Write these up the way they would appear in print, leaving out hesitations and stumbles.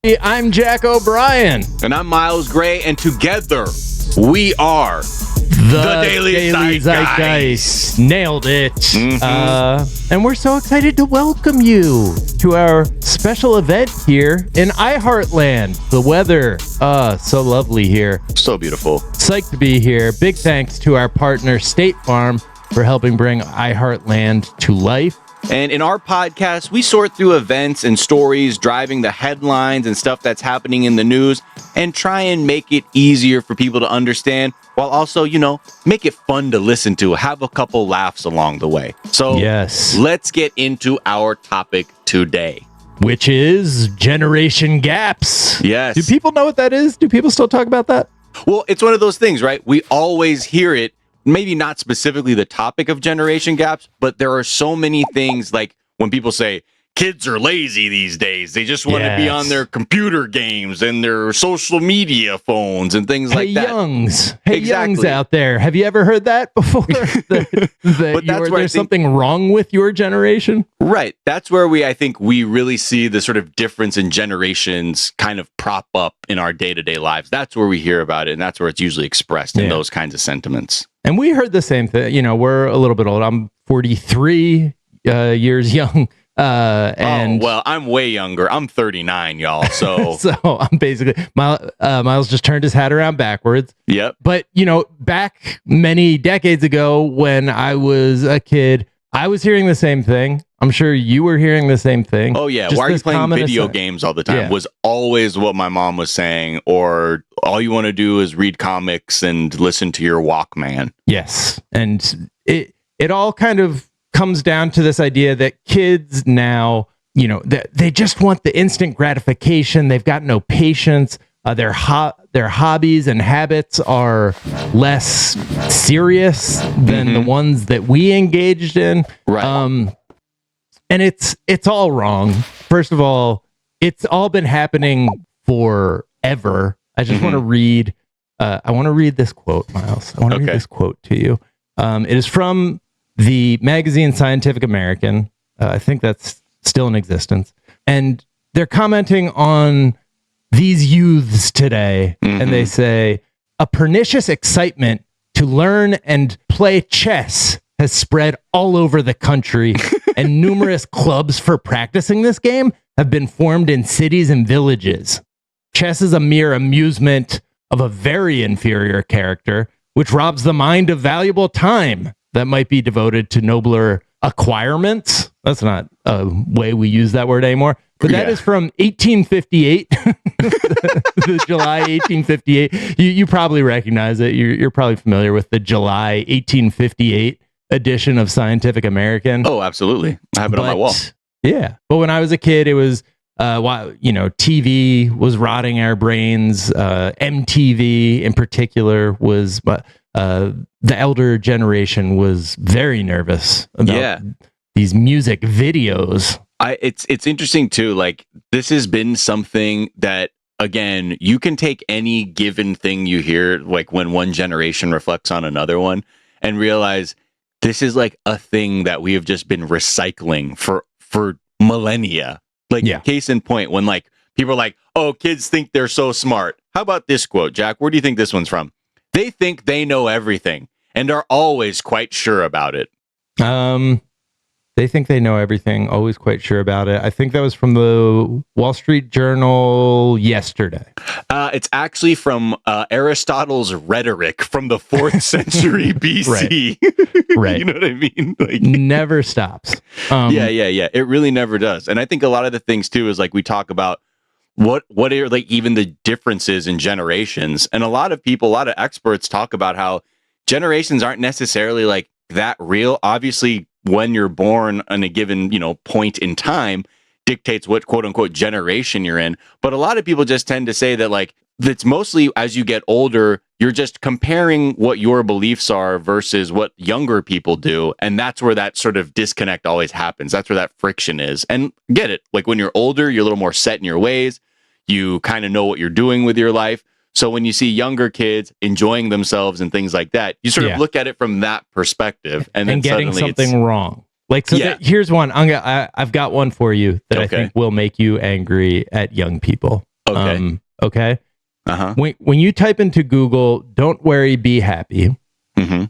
I'm Jack O'Brien. And I'm Miles Gray, and together we are the Daily Zeitgeist. Nailed it. Mm-hmm. And we're so excited to welcome you to our special event here in iHeartLand. The weather, so lovely here. So beautiful. Psyched to be here. Big thanks to our partner, State Farm, for helping bring iHeartLand to life. And in our podcast, we sort through events and stories driving the headlines and stuff that's happening in the news and try and make it easier for people to understand while also, make it fun to listen to, have a couple laughs along the way. So yes, let's get into our topic today, which is generation gaps. Yes. Do people know what that is? Do people still talk about that? Well, it's one of those things, right? We always hear it. Maybe not specifically the topic of generation gaps, but there are so many things like when people say kids are lazy these days, they just want to be on their computer games and their social media phones and things like that. Hey, youngs out there, have you ever heard that before? But that's where there's something wrong with your generation? Right. That's where I think we really see the sort of difference in generations kind of prop up in our day-to-day lives. That's where we hear about it, and that's where it's usually expressed in those kinds of sentiments. And we heard the same thing. We're a little bit old. I'm 43 years young. I'm way younger. I'm 39, y'all. So, I'm basically Miles just turned his hat around backwards. Yep. But back many decades ago when I was a kid, I was hearing the same thing. I'm sure you were hearing the same thing. Oh yeah. Why are you playing video games all the time? Was always what my mom was saying. Or all you want to do is read comics and listen to your Walkman. Yes. And it all kind of comes down to this idea that kids now, they just want the instant gratification. They've got no patience. Their hobbies and habits are less serious than the ones that we engaged in. Right. And it's all wrong. First of all, it's all been happening forever. I just want to read. I want to read this quote, Miles. I want to read this quote to you. It is from the magazine Scientific American. I think that's still in existence. And they're commenting on these youths today. And they say, a pernicious excitement to learn and play chess has spread all over the country. And numerous clubs for practicing this game have been formed in cities and villages. Chess is a mere amusement of a very inferior character, which robs the mind of valuable time that might be devoted to nobler acquirements. That's not a way we use that word anymore. But that is from 1858, the July 1858. You probably recognize it. You're probably familiar with the July 1858 edition of Scientific American. Oh, absolutely. I have it on my wall. Yeah. But when I was a kid, it was, TV was rotting our brains. MTV in particular was, the elder generation was very nervous about these music videos. It's interesting too. Like, this has been something that, again, you can take any given thing you hear, like when one generation reflects on another one, and realize this is like a thing that we have just been recycling for millennia. Like, case in point, when like people are like, oh, kids think they're so smart. How about this quote, Jack? Where do you think this one's from? They think they know everything and are always quite sure about it. They think they know everything, always quite sure about it. I think that was from the Wall Street Journal yesterday. It's actually from Aristotle's Rhetoric from the 4th century BC. Right. You know what I mean? Like, never stops. Yeah. It really never does. And I think a lot of the things too is like we talk about what are like even the differences in generations. And a lot of experts talk about how generations aren't necessarily like that real. Obviously, when you're born on a given, point in time dictates what quote unquote generation you're in. But a lot of people just tend to say that like it's mostly as you get older, you're just comparing what your beliefs are versus what younger people do. And that's where that sort of disconnect always happens. That's where that friction is. And get it, like when you're older, you're a little more set in your ways. You kind of know what you're doing with your life. So when you see younger kids enjoying themselves and things like that, you sort of look at it from that perspective, and then getting suddenly something wrong. Like, so here's one. I've got one for you that I think will make you angry at young people. Okay. Okay. Uh-huh. When you type into Google, "Don't Worry, Be Happy,"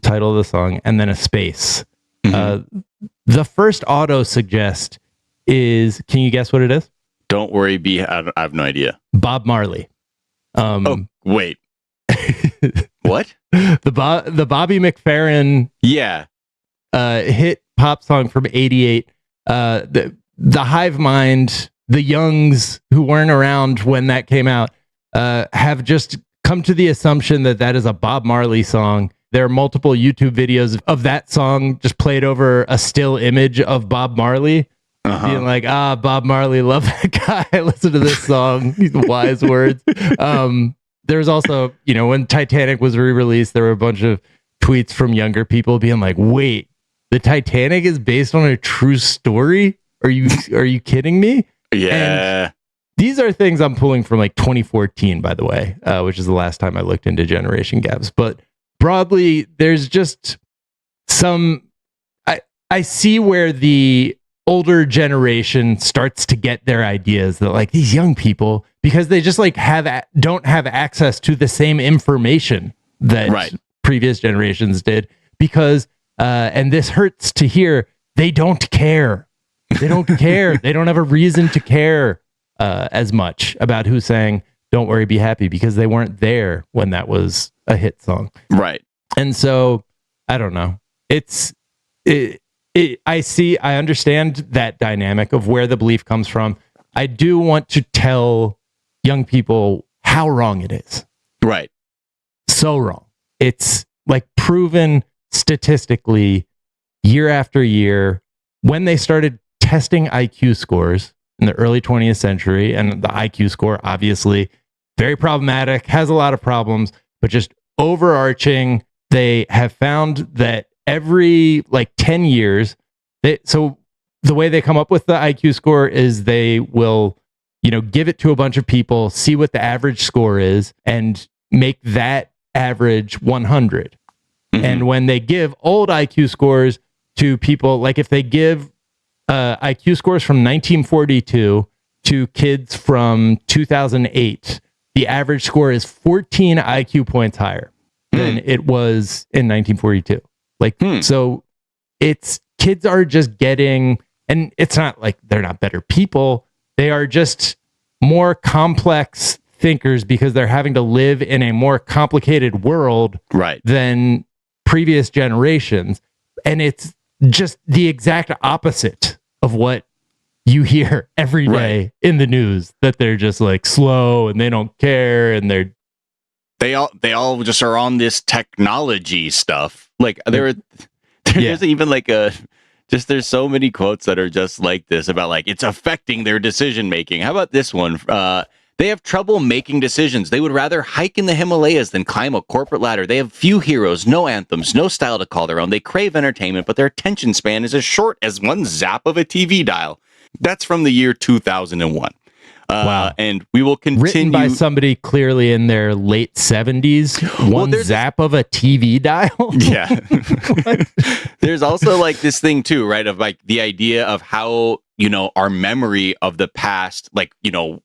title of the song, and then a space, the first auto suggest is, can you guess what it is? Don't worry, I have no idea. Bob Marley. Wait. What? The Bobby McFerrin hit pop song from '88. The hive mind, the youngs who weren't around when that came out, have just come to the assumption that that is a Bob Marley song. There are multiple YouTube videos of that song just played over a still image of Bob Marley, being like, Bob Marley, love that guy. Listen to this song. These wise words. There's also, when Titanic was re-released, there were a bunch of tweets from younger people being like, wait, the Titanic is based on a true story? Are you kidding me? Yeah. And these are things I'm pulling from like 2014, by the way, which is the last time I looked into generation gaps. But broadly, there's just I see where the older generation starts to get their ideas that like these young people, because they just like don't have access to the same information that previous generations did, because and this hurts to hear, they don't care. They don't care. They don't have a reason to care as much about who's saying "Don't Worry, Be Happy," because they weren't there when that was a hit song. Right. And so I don't know. I understand that dynamic of where the belief comes from. I do want to tell young people how wrong it is. Right. So wrong. It's like proven statistically year after year. When they started testing IQ scores in the early 20th century, and the IQ score, obviously very problematic, has a lot of problems, but just overarching, they have found that every like 10 years, so the way they come up with the IQ score is they will, give it to a bunch of people, see what the average score is, and make that average 100. And when they give old IQ scores to people, like if they give IQ scores from 1942 to kids from 2008, the average score is 14 IQ points higher than it was in 1942. So it's kids are just getting, and it's not like they're not better people. They are just more complex thinkers because they're having to live in a more complicated world than previous generations. And it's just the exact opposite of what you hear every day in the news, that they're just like slow and they don't care, and they all just are on this technology stuff. Like there's even like there's so many quotes that are just like this about like it's affecting their decision making. How about this one? They have trouble making decisions. They would rather hike in the Himalayas than climb a corporate ladder. They have few heroes, no anthems, no style to call their own. They crave entertainment, but their attention span is as short as one zap of a TV dial. That's from the year 2001. Wow. And we will continue. Written by somebody clearly in their late 70s. One zap of a TV dial? Yeah. There's also like this thing too, right? Of like the idea of how, our memory of the past, like,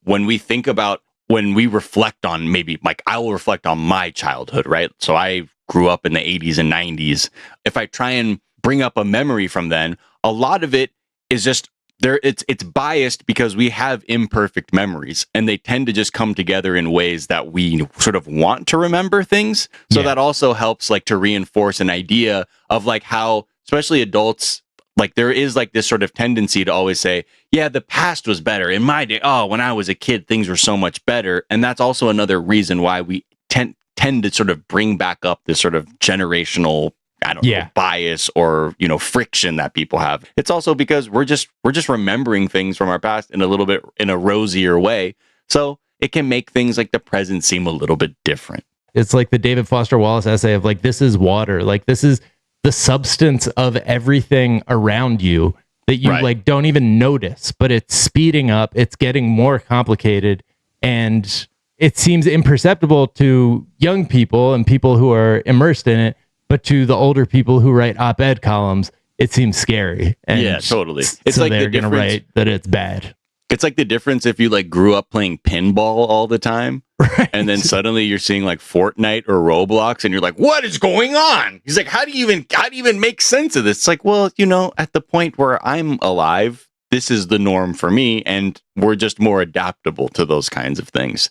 when we think about, when we reflect on, maybe like I will reflect on my childhood, right? So I grew up in the 80s and 90s. If I try and bring up a memory from then, a lot of it is just there. It's biased because we have imperfect memories, and they tend to just come together in ways that we sort of want to remember things. So that also helps like to reinforce an idea of like how, especially adults, like there is like this sort of tendency to always say, yeah, the past was better in my day. Oh, when I was a kid, things were so much better. And that's also another reason why we tend to sort of bring back up this sort of generational, I don't know, bias or, friction that people have. It's also because we're just remembering things from our past in a little bit in a rosier way. So it can make things like the present seem a little bit different. It's like the David Foster Wallace essay of like, this is water. Like this is the substance of everything around you that you like don't even notice, but it's speeding up. It's getting more complicated, and it seems imperceptible to young people and people who are immersed in it. But to the older people who write op-ed columns, it seems scary. And yeah, totally. It's so like they're going to write that it's bad. It's like the difference if you like grew up playing pinball all the time, Right. and then suddenly you're seeing like Fortnite or Roblox, and you're like, "What is going on?" He's like, how do you even make sense of this?" It's like, well, at the point where I'm alive, this is the norm for me, and we're just more adaptable to those kinds of things.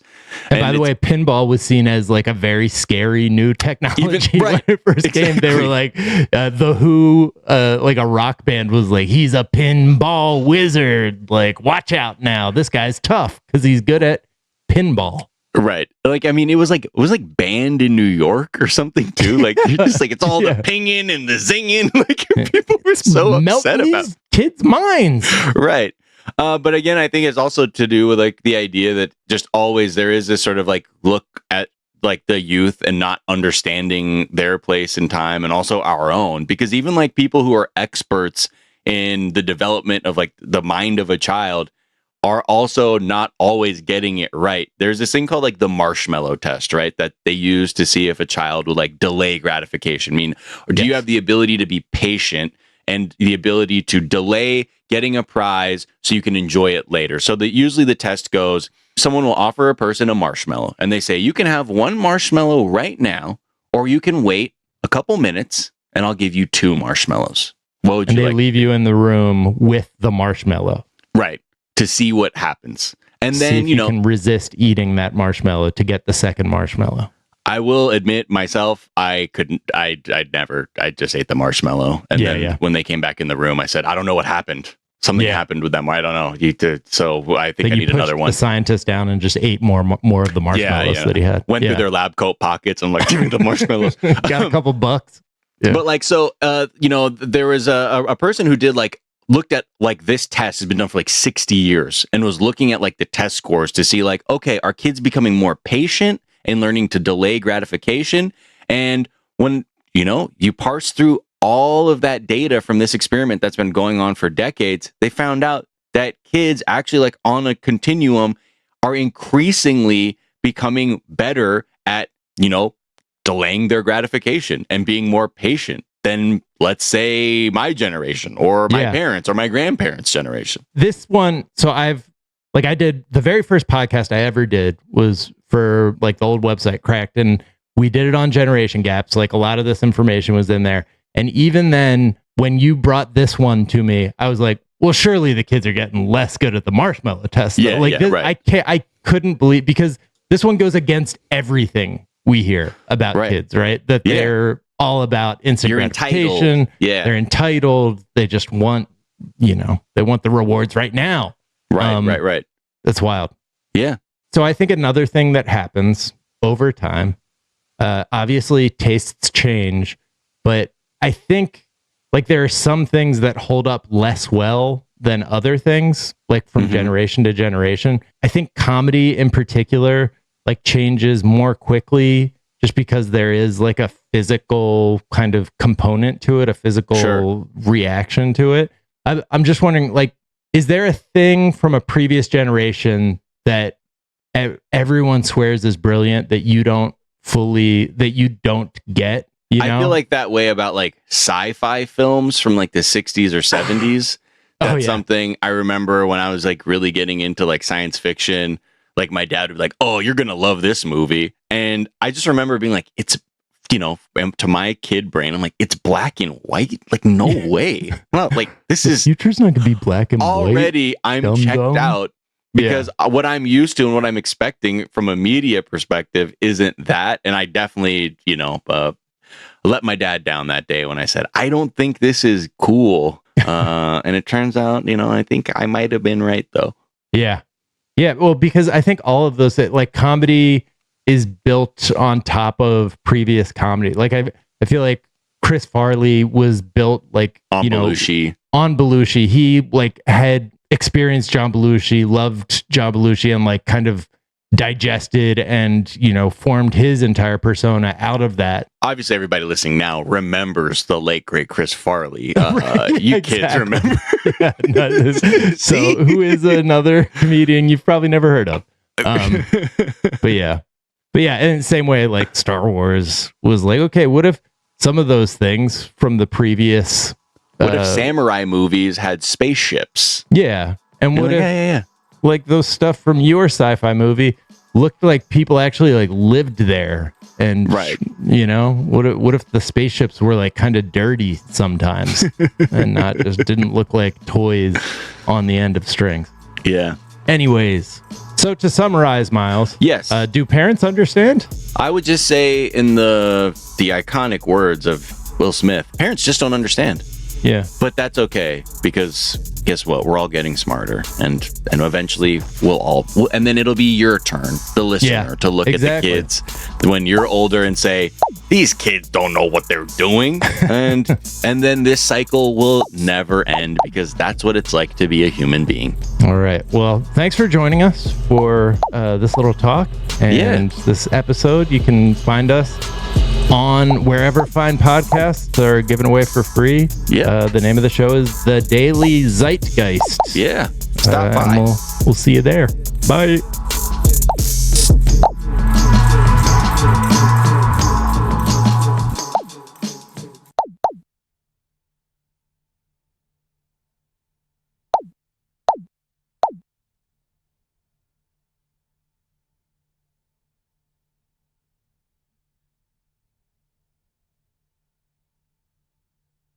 And by the way, pinball was seen as like a very scary new technology when it first came. They were like, the Who, like a rock band was like, he's a pinball wizard. Like, watch out now. This guy's tough because he's good at pinball. Right. Like, I mean, it was like banned in New York or something too. Like, you're just like, it's all the pinging and the zinging. Like, people were so upset about kids' minds. Right. But again, I think it's also to do with like the idea that just always there is this sort of like look at like the youth and not understanding their place in time and also our own, because even like people who are experts in the development of like the mind of a child are also not always getting it right. There's this thing called like the marshmallow test, right? That they use to see if a child would like delay gratification. I mean, or do you have the ability to be patient and the ability to delay getting a prize so you can enjoy it later? So that usually the test goes, someone will offer a person a marshmallow and they say, you can have one marshmallow right now, or you can wait a couple minutes and I'll give you 2 marshmallows. What would you like? And they leave you in the room with the marshmallow. Right. To see what happens. And then, you can resist eating that marshmallow to get the second marshmallow. I will admit myself, I just ate the marshmallow. And then when they came back in the room, I said, I don't know what happened. Something happened with them. I don't know. So I think I need another one. The scientist down and just ate more of the marshmallows that he had. Went through their lab coat pockets and like, give me the marshmallows. Got a couple bucks. Yeah. But like, so, there was a person who did like, looked at like this test has been done for like 60 years and was looking at like the test scores to see like, okay, are kids becoming more patient and learning to delay gratification? And when, you parse through all of that data from this experiment that's been going on for decades, they found out that kids actually like on a continuum are increasingly becoming better at, delaying their gratification and being more patient than, let's say, my generation or my parents or my grandparents' generation. This one, so I did the very first podcast I ever did was for like the old website Cracked, and we did it on generation gaps. Like a lot of this information was in there. And even then, when you brought this one to me, I was like, well, surely the kids are getting less good at the marshmallow test. I couldn't believe, because this one goes against everything we hear about kids, right? That they're all about instant gratification. Entitled. Yeah. They're entitled. They just want, they want the rewards right now. Right. That's wild. Yeah. So I think another thing that happens over time, obviously tastes change, but I think like there are some things that hold up less well than other things, like from generation to generation. I think comedy in particular, like changes more quickly just because there is like a physical kind of component to it, a physical reaction to it. I'm just wondering, like, is there a thing from a previous generation that everyone swears is brilliant that you don't get? I feel like that way about like sci-fi films from like the 60s or 70s. That's something I remember when I was like really getting into like science fiction. Like my dad would be like, "Oh, you're going to love this movie." And I just remember being like, it's, to my kid brain, I'm like, it's black and white. Like, no way. Well, like this is future's not going to be black and already white. I'm checked out because what I'm used to and what I'm expecting from a media perspective isn't that. And I definitely, let my dad down that day when I said, I don't think this is cool. And it turns out, I think I might have been right though. Yeah. Yeah. Well, because I think all of those, like comedy is built on top of previous comedy. Like I feel like Chris Farley was built like, on Belushi. On Belushi. He like had experienced John Belushi, loved John Belushi, and like kind of digested and formed his entire persona out of that. Obviously everybody listening now remembers the late great Chris Farley. You kids remember. So who is another comedian you've probably never heard of. But yeah, in the same way, like Star Wars was like, okay, what if some of those things from the previous what if samurai movies had spaceships? Yeah. And what if like those stuff from your sci-fi movie looked like people actually like lived there. And right, what if the spaceships were like kind of dirty sometimes and not just didn't look like toys on the end of strings? Yeah. Anyways, so to summarize, Miles. Yes. Do parents understand? I would just say in the iconic words of Will Smith, parents just don't understand. Yeah. But that's okay, because guess what? We're all getting smarter, and eventually and then it'll be your turn, the listener, to look at the kids when you're older and say, these kids don't know what they're doing. And then this cycle will never end, because that's what it's like to be a human being. All right. Well, thanks for joining us for this little talk and this episode. You can find us on wherever fine podcasts are given away for free. Yeah. The name of the show is The Daily Zeitgeist. Yeah. Stop by. And we'll see you there. Bye.